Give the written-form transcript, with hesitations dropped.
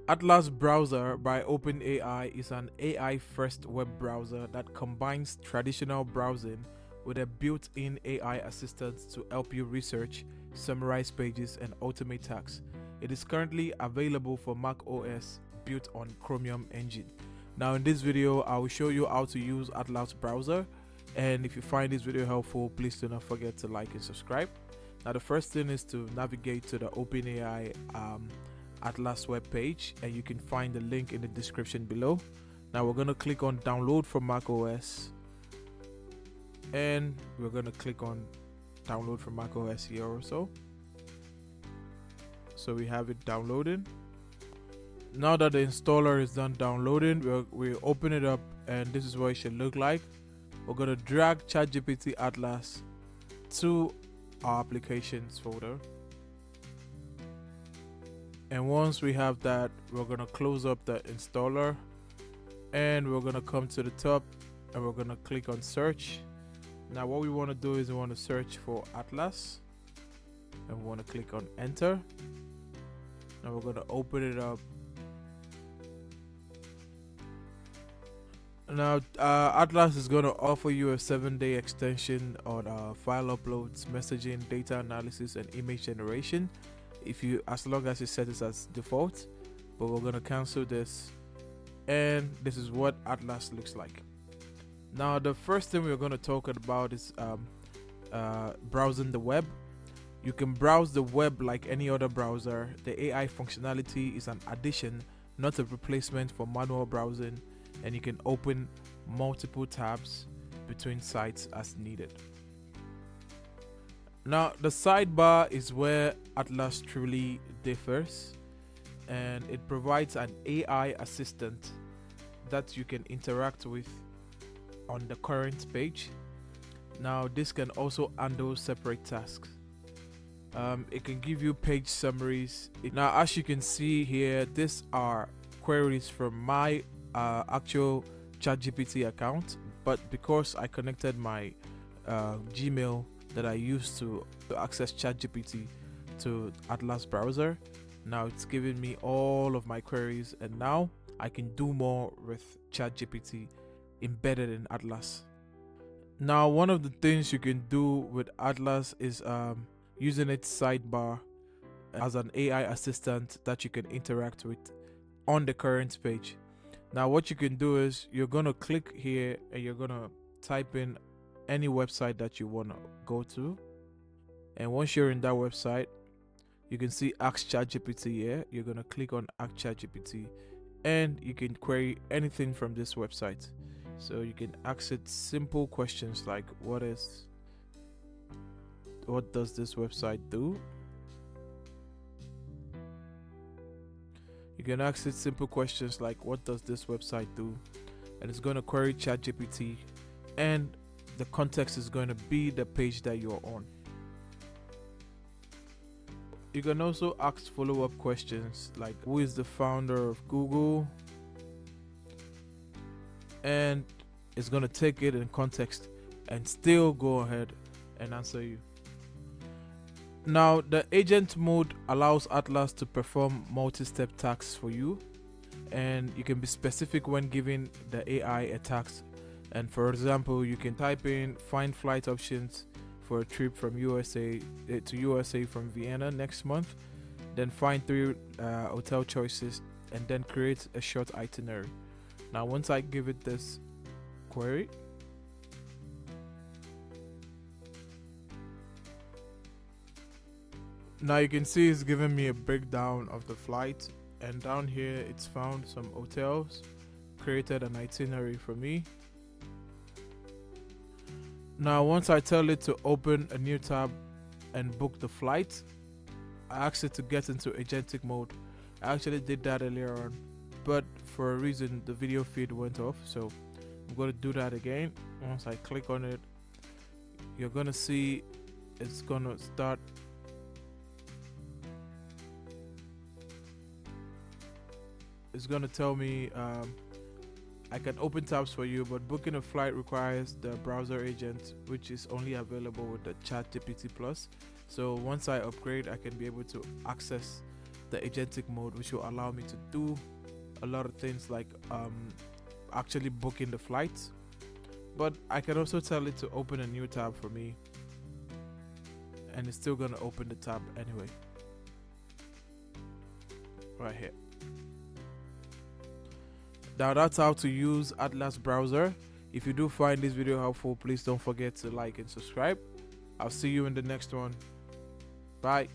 Atlas Browser by OpenAI is an AI first web browser that combines traditional browsing with a built in AI assistant to help you research, summarize pages, and automate tasks. It is currently available for Mac OS built on Chromium Engine. Now, in this video, I will show you how to use Atlas Browser. And if you find this video helpful, please do not forget to like and subscribe. Now, the first thing is to navigate to the OpenAI Atlas web page, and you can find the link in the description below. Now we're going to click on download from macOS, and we're going to click on download from macOS here also. So we have it downloading. Now that the installer is done downloading, we'll open it up, and this is what it should look like. We're going to drag ChatGPT Atlas to our applications folder. And once we have that, we're going to close up the installer, and we're going to come to the top, and we're going to click on search. Now what we want to do is we want to search for Atlas, and we want to click on enter. Now we're going to open it up. Now Atlas is going to offer you a 7-day extension on file uploads, messaging, data analysis, and image generation, as long as you set this as default. But we're going to cancel this, and this is what Atlas looks like. Now the first thing we're going to talk about is browsing the web. You can browse the web like any other browser. The AI functionality is an addition, not a replacement for manual browsing, and you can open multiple tabs between sites as needed. Now the sidebar is where Atlas truly differs, and it provides an AI assistant that you can interact with on the current page. Now this can also handle separate tasks. It can give you page summaries. Now as you can see here, these are queries from my actual ChatGPT account, but because I connected my Gmail that I used to access ChatGPT to Atlas browser, now it's giving me all of my queries, and now I can do more with ChatGPT embedded in Atlas. Now one of the things you can do with Atlas is using its sidebar as an AI assistant that you can interact with on the current page. Now what you can do is you're going to click here, and you're going to type in any website that you want to go to, and once you're in that website, you can see Ask ChatGPT here. You're going to click on Ask ChatGPT, and you can query anything from this website. So you can ask it simple questions like what does this website do? You can ask it simple questions like what does this website do, and it's going to query ChatGPT, and the context is going to be the page that you're on. You can also ask follow-up questions like who is the founder of Google, and it's going to take it in context and still go ahead and answer you. Now the agent mode allows Atlas to perform multi-step tasks for you, and you can be specific when giving the AI a task. And for example, you can type in find flight options for a trip from USA to USA from Vienna next month, then find 3 hotel choices, and then create a short itinerary. Now once I give it this query, now you can see it's giving me a breakdown of the flight, and down here it's found some hotels, created an itinerary for me. Now once I tell it to open a new tab and book the flight, I asked it to get into agentic mode. I actually did that earlier on, but for a reason the video feed went off, so I'm going to do that again. Once I click on it, you're going to see it's going to start. It's going to tell me I can open tabs for you, but booking a flight requires the browser agent, which is only available with the ChatGPT Plus. So once I upgrade, I can be able to access the agentic mode, which will allow me to do a lot of things like actually booking the flights. But I can also tell it to open a new tab for me, and it's still gonna open the tab anyway. Right here. Now that's how to use Atlas browser. If you do find this video helpful, please don't forget to like and subscribe. I'll see you in the next one. Bye.